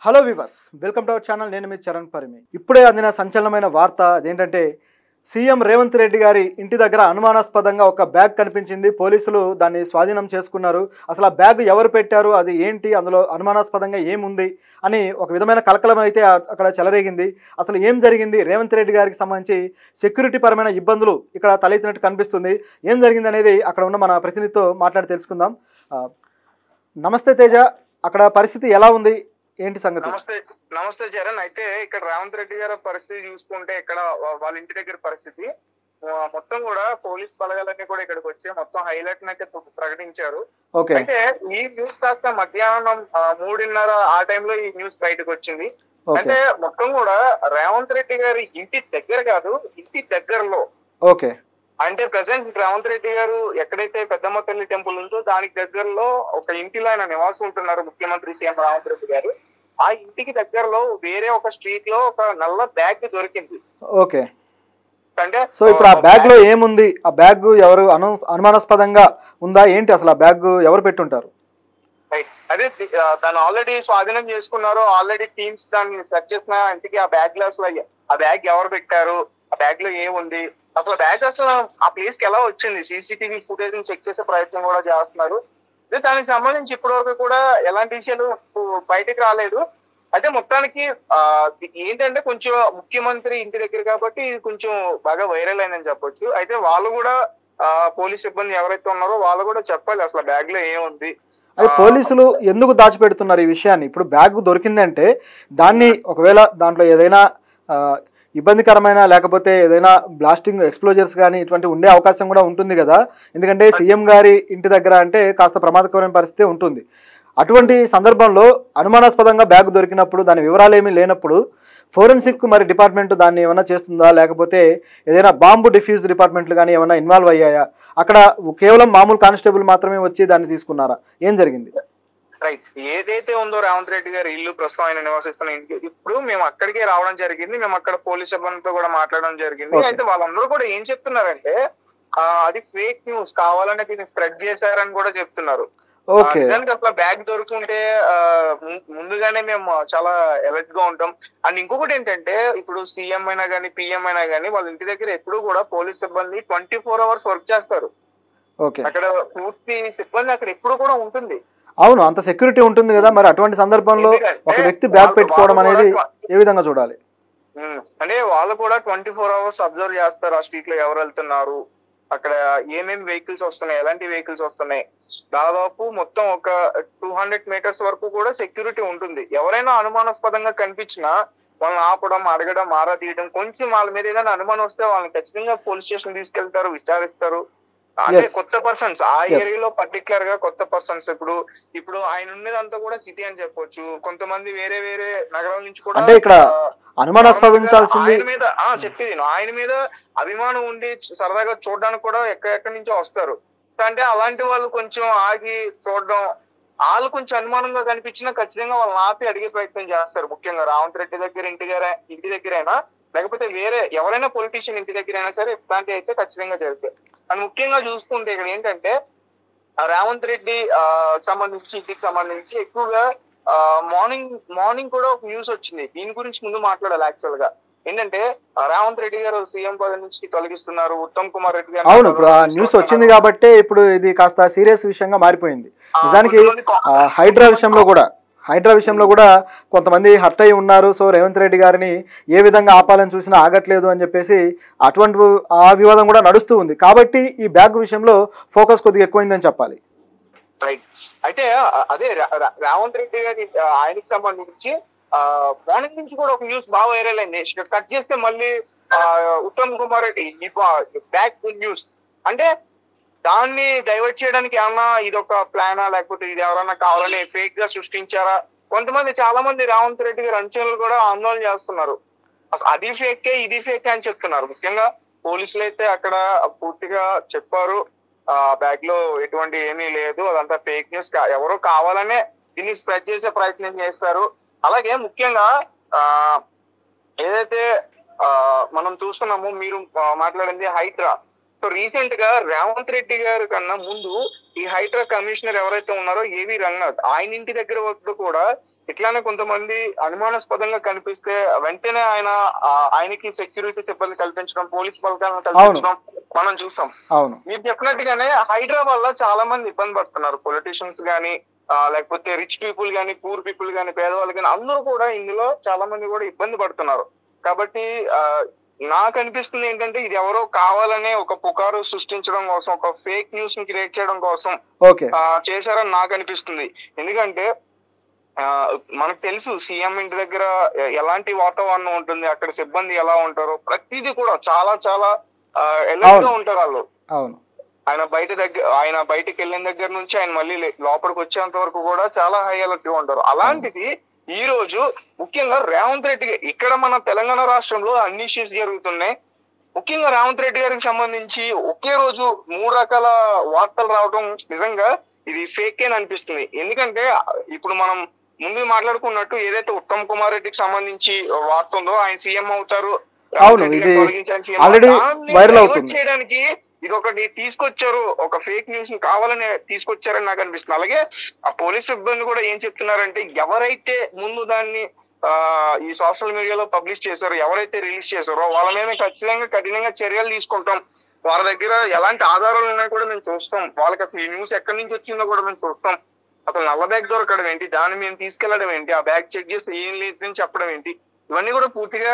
Hello viewers, welcome to our channel. నేను మీ చరణ్ పరిమి. ఇప్పుడే అందిన సంచలనమైన వార్త అదేంటంటే సీఎం రేవంత్ రెడ్డి గారి ఇంటి దగ్గర అనుమానాస్పదంగా ఒక బ్యాగ్ కనిపించింది. పోలీసులు దాన్ని స్వాధీనం చేసుకున్నారు. అసలు ఆ బ్యాగ్ ఎవరు పెట్టారు, అది ఏంటి, అందులో అనుమానాస్పదంగా ఏముంది అని ఒక విధమైన కలకలం అయితే అక్కడ చెలరేగింది. అసలు ఏం జరిగింది, రేవంత్ రెడ్డి గారికి సంబంధించి సెక్యూరిటీ పరమైన ఇబ్బందులు ఇక్కడ తలెత్తినట్టు కనిపిస్తుంది. ఏం జరిగింది అనేది అక్కడ ఉన్న మన ప్రతినిధితో మాట్లాడి తెలుసుకుందాం. ఆ, నమస్తే తేజ, అక్కడ పరిస్థితి ఎలా ఉంది, ఏంటి సంగతి? నమస్తే చరణ్. అయితే ఇక్కడ రేవంత్ రెడ్డి గారి పరిస్థితి చూసుకుంటే ఇక్కడ వాళ్ళ ఇంటి దగ్గర పరిస్థితి మొత్తం కూడా పోలీస్ బలగాలన్నీ కూడా ఇక్కడికి వచ్చి మొత్తం హైలైట్ అయితే ప్రకటించారు. అయితే ఈ న్యూస్ కాస్త మధ్యాహ్నం 3:30 ఆ టైంలో ఈ న్యూస్ బయటకు వచ్చింది. అంటే మొత్తం కూడా రేవంత్ రెడ్డి గారి ఇంటి దగ్గర కాదు, ఇంటి దగ్గరలో. ఓకే, అంటే ప్రెసెంట్ రేవంత్ రెడ్డి గారు ఎక్కడైతే పెద్దమ్మ తల్లి టెంపుల్ ఉందో దానికి దగ్గరలో ఒక ఇంటిలో ఆయన నివాసం ఉంటున్నారు ముఖ్యమంత్రి సీఎం రేవంత్ రెడ్డి గారు. ఆ ఇంటికి దగ్గరలో వేరే ఒక స్ట్రీట్ లో ఒక నల్ల బ్యాగ్ దొరికింది. ఓకే, అంటే సో ఇప్పుడు ఆ బ్యాగ్ లో ఏముంది, ఆ బ్యాగ్ ఎవరు అనుమానాస్పదంగా ఉందా ఏంటి, అసలు ఆ బ్యాగ్ ఎవరు పెట్టుంటారు? అదే దాన్ని ఆల్రెడీ స్వాధీనం చేసుకున్నారు. ఆల్రెడీ టీమ్స్ దాన్ని సెర్చ్ చేసిన ఇంటికి ఆ బ్యాగ్ లో అసలు ఆ బ్యాగ్ ఎవరు పెట్టారు, ఆ బ్యాగ్ లో ఏముంది, అసలు బ్యాగ్ అసలు ఆ ప్లేస్ కి ఎలా వచ్చింది, సీసీటీవీ ఫుటేజ్ చెక్ చేసే ప్రయత్నం కూడా చేస్తున్నారు. దానికి సంబంధించి ఇప్పటి వరకు కూడా ఎలాంటి విషయాలు బయటకు రాలేదు. అయితే మొత్తానికి ఏంటంటే కొంచెం ముఖ్యమంత్రి ఇంటి దగ్గర కాబట్టి ఇది కొంచెం బాగా వైరల్ అయిందని చెప్పొచ్చు. అయితే వాళ్ళు కూడా పోలీస్ సిబ్బంది ఎవరైతే ఉన్నారో వాళ్ళు కూడా చెప్పాలి అసలు బ్యాగ్ లో ఏముంది. అది పోలీసులు ఎందుకు దాచిపెడుతున్నారు ఈ విషయాన్ని? ఇప్పుడు బ్యాగ్ దొరికిందంటే దాన్ని ఒకవేళ దాంట్లో ఏదైనా ఇబ్బందికరమైన లేకపోతే ఏదైనా బ్లాస్టింగ్ ఎక్స్ప్లోజర్స్ కానీ ఇటువంటి ఉండే అవకాశం కూడా ఉంటుంది కదా. ఎందుకంటే సీఎం గారి ఇంటి దగ్గర అంటే కాస్త ప్రమాదకరమైన పరిస్థితి ఉంటుంది. అటువంటి సందర్భంలో అనుమానాస్పదంగా బ్యాగ్ దొరికినప్పుడు దాని వివరాలు ఏమీ లేనప్పుడు ఫోరెన్సిక్ మరి డిపార్ట్మెంట్ దాన్ని ఏమైనా చేస్తుందా, లేకపోతే ఏదైనా బాంబు డిఫ్యూజ్ డిపార్ట్మెంట్లు కానీ ఏమైనా ఇన్వాల్వ్ అయ్యాయా? అక్కడ కేవలం మామూలు కానిస్టేబుల్ మాత్రమే వచ్చి దాన్ని తీసుకున్నారా? ఏం జరిగింది? రైట్, ఏదైతే ఉందో రేవంత్ రెడ్డి గారి ఇల్లు ప్రస్తుతం ఆయన నివసిస్తున్న ఇంటికి ఇప్పుడు మేము అక్కడికే రావడం జరిగింది. మేము అక్కడ పోలీస్ సిబ్బందితో కూడా మాట్లాడడం జరిగింది. అయితే వాళ్ళందరూ కూడా ఏం చెప్తున్నారంటే అది ఫేక్ న్యూస్, కావాలనే దీన్ని స్ప్రెడ్ చేశారని కూడా చెప్తున్నారు. నిజానికి అసలు బ్యాగ్ దొరుకుంటే ముందుగానే మేము చాలా అలర్ట్ గా ఉంటాం. అండ్ ఇంకొకటి ఏంటంటే ఇప్పుడు సీఎం అయినా గానీ పిఎం అయినా గానీ వాళ్ళ ఇంటి దగ్గర ఎప్పుడు కూడా పోలీస్ సిబ్బంది 24 hours వర్క్ చేస్తారు. అక్కడ పూర్తి సిబ్బంది అక్కడ ఎప్పుడు కూడా ఉంటుంది. అవును, అంత సెక్యూరిటీ ఉంటుంది కదా. మరి అటువంటి సందర్భంలో ఒక వ్యక్తి బ్యాగ్ పెట్టుకోవడం అనేది ఏ విధంగా చూడాలి? అంటే వాళ్ళు కూడా 24 hours అబ్జర్వ్ చేస్తారు. ఆ స్ట్రీట్ లో ఎవరు వెళ్తున్నారు, అక్కడ ఏమేమి వెహికల్స్ వస్తున్నాయి, ఎలాంటి వెహికల్స్ వస్తున్నాయి. దాదాపు మొత్తం ఒక 200 meters వరకు కూడా సెక్యూరిటీ ఉంటుంది. ఎవరైనా అనుమానాస్పదంగా కనిపించినా వాళ్ళని ఆపడం, అడగడం, ఆరా తీయడం, కొంచెం వాళ్ళ మీద ఏదైనా అనుమానం వస్తే వాళ్ళని ఖచ్చితంగా పోలీస్ స్టేషన్ తీసుకెళ్తారు, విచారిస్తారు. అంటే కొత్త పర్సన్స్ ఆ ఏరియాలో పర్టికులర్ గా కొత్త పర్సన్స్ ఇప్పుడు ఆయన ఉన్నదంతా కూడా సిటీ అని చెప్పొచ్చు. కొంతమంది వేరే వేరే నగరాల నుంచి కూడా ఇక్కడ అనుమానాస్పదించాల్సింది ఆయన మీద చెప్పేది ఆయన మీద అభిమానం ఉండి సరదాగా చూడడానికి కూడా ఎక్కడెక్కడి నుంచో వస్తారు. అంటే అలాంటి వాళ్ళు కొంచెం ఆగి చూడడం, వాళ్ళు కొంచెం అనుమానంగా కనిపించినా ఖచ్చితంగా వాళ్ళని ఆపి అడిగే ప్రయత్నం చేస్తారు. ముఖ్యంగా రేవంత్ రెడ్డి దగ్గర ఇంటి దగ్గరైనా లేకపోతే వేరే ఎవరైనా పొలిటీషియన్ ఇంటి దగ్గర అయినా సరే ఇట్లాంటివి అయితే ఖచ్చితంగా జరుగుతాయి. అండ్ ముఖ్యంగా చూసుకుంటే ఇక్కడ ఏంటంటే రేవంత్ రెడ్డి ఇంటికి సంబంధించి ఎక్కువగా మార్నింగ్ కూడా ఒక న్యూస్ వచ్చింది. దీని గురించి ముందు మాట్లాడాలి. యాక్చువల్ గా ఏంటంటే రేవంత్ రెడ్డి గారు సీఎం పదవి నుంచి తొలగిస్తున్నారు, ఉత్తమ్ కుమార్ రెడ్డి గారు. అవును, ఇప్పుడు ఆ న్యూస్ వచ్చింది కాబట్టి ఇప్పుడు ఇది కాస్త సీరియస్ విషయంగా మారిపోయింది. నిజానికి హైడ్రా విషయంలో కూడా కొంతమంది హర్ట్ అయి ఉన్నారు. సో రేవంత్ రెడ్డి గారిని ఏ విధంగా ఆపాలని చూసినా ఆగట్లేదు అని చెప్పేసి అటువంటి ఆ వివాదం కూడా నడుస్తూ ఉంది. కాబట్టి ఈ బ్యాగ్ విషయంలో ఫోకస్ కొద్దిగా ఎక్కువైందని చెప్పాలి. అయితే అదే రేవంత్ రెడ్డి గారి ఆయనకి సంబంధించి మార్నింగ్ నుంచి కూడా ఒక న్యూస్ బాగా వైరల్ అయింది. కట్ చేస్తే మళ్ళీ ఉత్తమ్ కుమార్ రెడ్డి బ్యాగ్ న్యూస్ అంటే దాన్ని డైవర్ట్ చేయడానికి ఏమన్నా ఇదొక ప్లానా, లేకపోతే ఇది ఎవరన్నా కావాలని ఫేక్ గా సృష్టించారా? కొంతమంది చాలా మంది రేవంత్ రెడ్డి గారి అంచనాలు కూడా ఆందోళన చేస్తున్నారు. అసలు అది ఫేకే ఇది ఫేకే అని చెప్తున్నారు. ముఖ్యంగా పోలీసులు అయితే అక్కడ పూర్తిగా చెప్పారు బ్యాగ్ లో ఎటువంటి ఏమీ లేదు, అదంతా ఫేక్ న్యూస్, ఎవరో కావాలనే దీన్ని స్ప్రెడ్ చేసే ప్రయత్నం చేస్తారు. అలాగే ముఖ్యంగా ఏదైతే మనం చూస్తున్నామో మీరు మాట్లాడింది హైడ్రా. సో రీసెంట్ గా రేవంత్ రెడ్డి గారి కన్నా ముందు ఈ హైడ్రా కమిషనర్ ఎవరైతే ఉన్నారో ఏవి రంగనాథ్, ఆయన ఇంటి దగ్గర వద్ద కూడా ఇట్లానే కొంతమంది అనుమానాస్పదంగా కనిపిస్తే వెంటనే ఆయనకి సెక్యూరిటీ సిబ్బంది కల్పించడం, పోలీస్ బలగాలను కల్పించడం మనం చూసాం. మీరు చెప్పినట్టుగానే హైడ్రా వల్ల చాలా మంది ఇబ్బంది పడుతున్నారు. పొలిటీషియన్స్ గానీ, లేకపోతే రిచ్ పీపుల్ గానీ, పూర్ పీపుల్ గానీ, పేదవాళ్ళు గానీ అందరూ కూడా ఇందులో చాలా మంది కూడా ఇబ్బంది పడుతున్నారు. కాబట్టి నాకు అనిపిస్తుంది ఏంటంటే ఇది ఎవరో కావాలనే ఒక పుకారు సృష్టించడం కోసం, ఒక ఫేక్ న్యూస్ ని క్రియేట్ చేయడం కోసం చేశారని నాకు అనిపిస్తుంది. ఎందుకంటే మనకు తెలుసు సీఎం ఇంటి దగ్గర ఎలాంటి వాతావరణం ఉంటుంది, అక్కడ సిబ్బంది ఎలా ఉంటారో ప్రతిదీ కూడా చాలా చాలా ఎలర్ట్ గా ఉంటారు వాళ్ళు. ఆయన బయటకు వెళ్ళిన దగ్గర నుంచి ఆయన మళ్ళీ లోపలికి వచ్చేంత వరకు కూడా చాలా హై అలర్ట్ గా ఉంటారు. అలాంటిది ఈ రోజు ముఖ్యంగా రేవంత్ రెడ్డి ఇక్కడ మన తెలంగాణ రాష్ట్రంలో అన్ని ఇష్యూస్ జరుగుతున్నాయి. ముఖ్యంగా రేవంత్ రెడ్డి గారికి సంబంధించి ఒకే రోజు 3 రకాల వార్తలు రావడం నిజంగా ఇది ఫేక్ అని అనిపిస్తుంది. ఎందుకంటే ఇప్పుడు మనం ముందు మాట్లాడుకున్నట్టు ఏదైతే ఉత్తమ్ కుమార్ రెడ్డికి సంబంధించి వార్త ఉందో, ఆయన సీఎం అవుతారు చేయడానికి ఇది ఒకటి తీసుకొచ్చారు, ఒక ఫేక్ న్యూస్ ని కావాలని తీసుకొచ్చారని నాకు అనిపిస్తుంది. అలాగే ఆ పోలీస్ సిబ్బంది కూడా ఏం చెప్తున్నారంటే ఎవరైతే ముందు దాన్ని ఈ సోషల్ మీడియాలో పబ్లిష్ చేశారో, ఎవరైతే రిలీజ్ చేశారో వాళ్ళ మీద ఖచ్చితంగా కఠినంగా చర్యలు తీసుకుంటాం, వాళ్ళ దగ్గర ఎలాంటి ఆధారాలు ఉన్నాయో కూడా మేము చూస్తాం, వాళ్ళకి అసలు ఈ న్యూస్ ఎక్కడి నుంచి వచ్చిందో కూడా మేము చూస్తాం, అసలు నల్ల బ్యాగ్ దొరకడం ఏంటి, దాన్ని మేము తీసుకెళ్లడం ఏంటి, ఆ బ్యాగ్ చెక్ చేస్తే ఏం లేదని చెప్పడం ఏంటి, ఇవన్నీ కూడా పూర్తిగా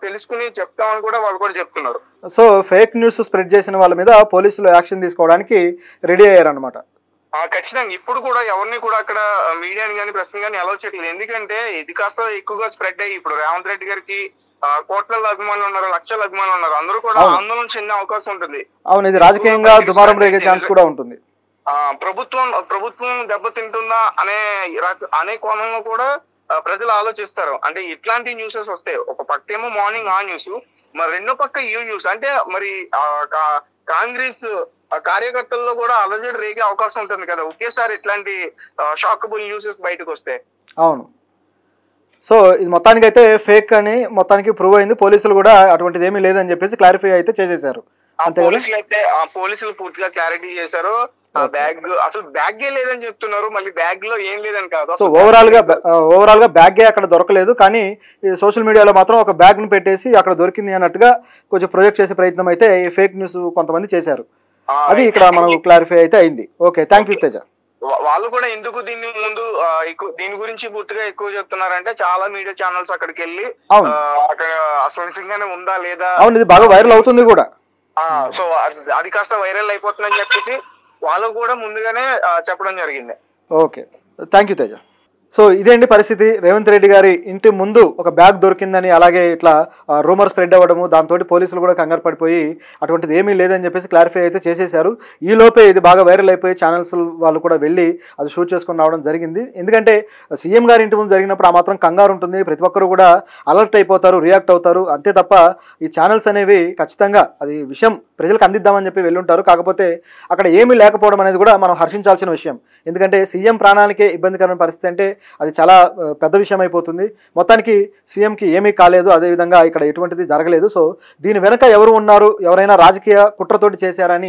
తెలుసుకుని చెప్తామని కూడా వాళ్ళు కూడా చెప్తున్నారు. సో ఫేక్ న్యూస్ స్ప్రెడ్ చేసిన వాళ్ళ మీద పోలీసులు యాక్షన్ తీసుకోవడానికి రెడీ అయ్యారనమాట. ఖచ్చితంగా ఇప్పుడు కూడా ఎవరిని కూడా అక్కడ మీడియాని కానీ ప్రెస్ కానీ అలౌ చేయట్లేదు. ఎందుకంటే ఇది కాస్త ఎక్కువగా స్ప్రెడ్ అయ్యి ఇప్పుడు రేవంత్ రెడ్డి గారికి కోట్ల అభిమానులు ఉన్నారు, లక్షల అభిమానులు ఉన్నారు, అందరూ కూడా ఆందోళన చెందే అవకాశం ఉంటుంది. అవును, ఇది రాజకీయంగా దుమారం రేగే ఛాన్స్ కూడా ఉంటుంది. ప్రభుత్వం దెబ్బతింటుందా అనే కోణంలో కూడా ప్రజలు ఆలోచిస్తారు. అంటే ఇట్లాంటి న్యూసెస్ వస్తాయి, ఒక పక్కేమో మార్నింగ్ ఆ న్యూస్, మరి రెండో పక్క ఈ న్యూస్, అంటే మరి కాంగ్రెస్ కార్యకర్తల్లో కూడా అలజడి రేగే అవకాశం ఉంటుంది కదా ఒకేసారి ఇట్లాంటి షాకబుల్ న్యూసెస్ బయటకు వస్తే. అవును, సో ఇది మొత్తానికి అయితే ఫేక్ అని మొత్తానికి ప్రూవ్ అయింది. పోలీసులు కూడా అటువంటిది ఏమీ లేదని చెప్పేసి క్లారిఫై అయితే చేసేసారు. పోలీసులు పూర్తిగా క్లారిటీ చేశారు. బ్యాగ్ అసలు బ్యాగే లేదని చెప్తున్నారు, మళ్ళీ బ్యాగ్ లో ఏం లేదని కాదు. సో ఓవరాల్ గా బ్యాగే అక్కడ దొరకలేదు, కానీ సోషల్ మీడియాలో మాత్రం ఒక బ్యాగ్ ను పెట్టేసి అక్కడ దొరికింది అన్నట్టుగా కొంచెం ప్రొజెక్ట్ చేసే ప్రయత్నం అయితే ఈ ఫేక్ న్యూస్ కొంతమంది చేశారు. అది ఇక్కడ మనకు క్లారిఫై అయితే అయింది. Okay, thank you Teja. వాళ్ళు కూడా ఎందుకు దీన్ని ముందు దీని గురించి పూర్తిగా ఎక్కువ చెప్తున్నారంటే చాలా మీడియా ఛానల్స్ అక్కడికి వెళ్ళి అక్కడ అసలు నిజంగానే ఉందా లేదా, అవును ఇది బాగా వైరల్ అవుతుంది కూడా, సో అది కాస్త వైరల్ అయిపోతుందని చెప్పేసి వాళ్ళు కూడా ముందుగానే చెప్పడం జరిగింది. Okay, thank you Teja. So ఇదేంటి పరిస్థితి, రేవంత్ రెడ్డి గారి ఇంటి ముందు ఒక బ్యాగ్ దొరికిందని అలాగే ఇట్లా రూమర్ స్ప్రెడ్ అవ్వడము, దాంతో పోలీసులు కూడా కంగారు పడిపోయి అటువంటిది ఏమీ లేదని చెప్పేసి క్లారిఫై అయితే చేసేశారు. ఈ లోపే ఇది బాగా వైరల్ అయిపోయి ఛానల్స్ వాళ్ళు కూడా వెళ్ళి అది షూట్ చేసుకొని రావడం జరిగింది. ఎందుకంటే సీఎం గారి ఇంటి ముందు జరిగినప్పుడు ఆ మాత్రం కంగారు ఉంటుంది, ప్రతి ఒక్కరు కూడా అలర్ట్ అయిపోతారు, రియాక్ట్ అవుతారు. అంతే తప్ప ఈ ఛానల్స్ అనేవి ఖచ్చితంగా అది విషయం ప్రజలకు అందిద్దామని చెప్పి వెళ్ళుంటారు. కాకపోతే అక్కడ ఏమీ లేకపోవడం అనేది కూడా మనం హర్షించాల్సిన విషయం. ఎందుకంటే సీఎం ప్రాణానికే ఇబ్బందికరమైన పరిస్థితి అంటే అది చాలా పెద్ద విషయం అయిపోతుంది. మొత్తానికి సీఎంకి ఏమీ కాలేదు, అదేవిధంగా ఇక్కడ ఎటువంటిది జరగలేదు. సో దీని వెనక ఎవరు ఉన్నారు, ఎవరైనా రాజకీయ కుట్రతోటి చేశారని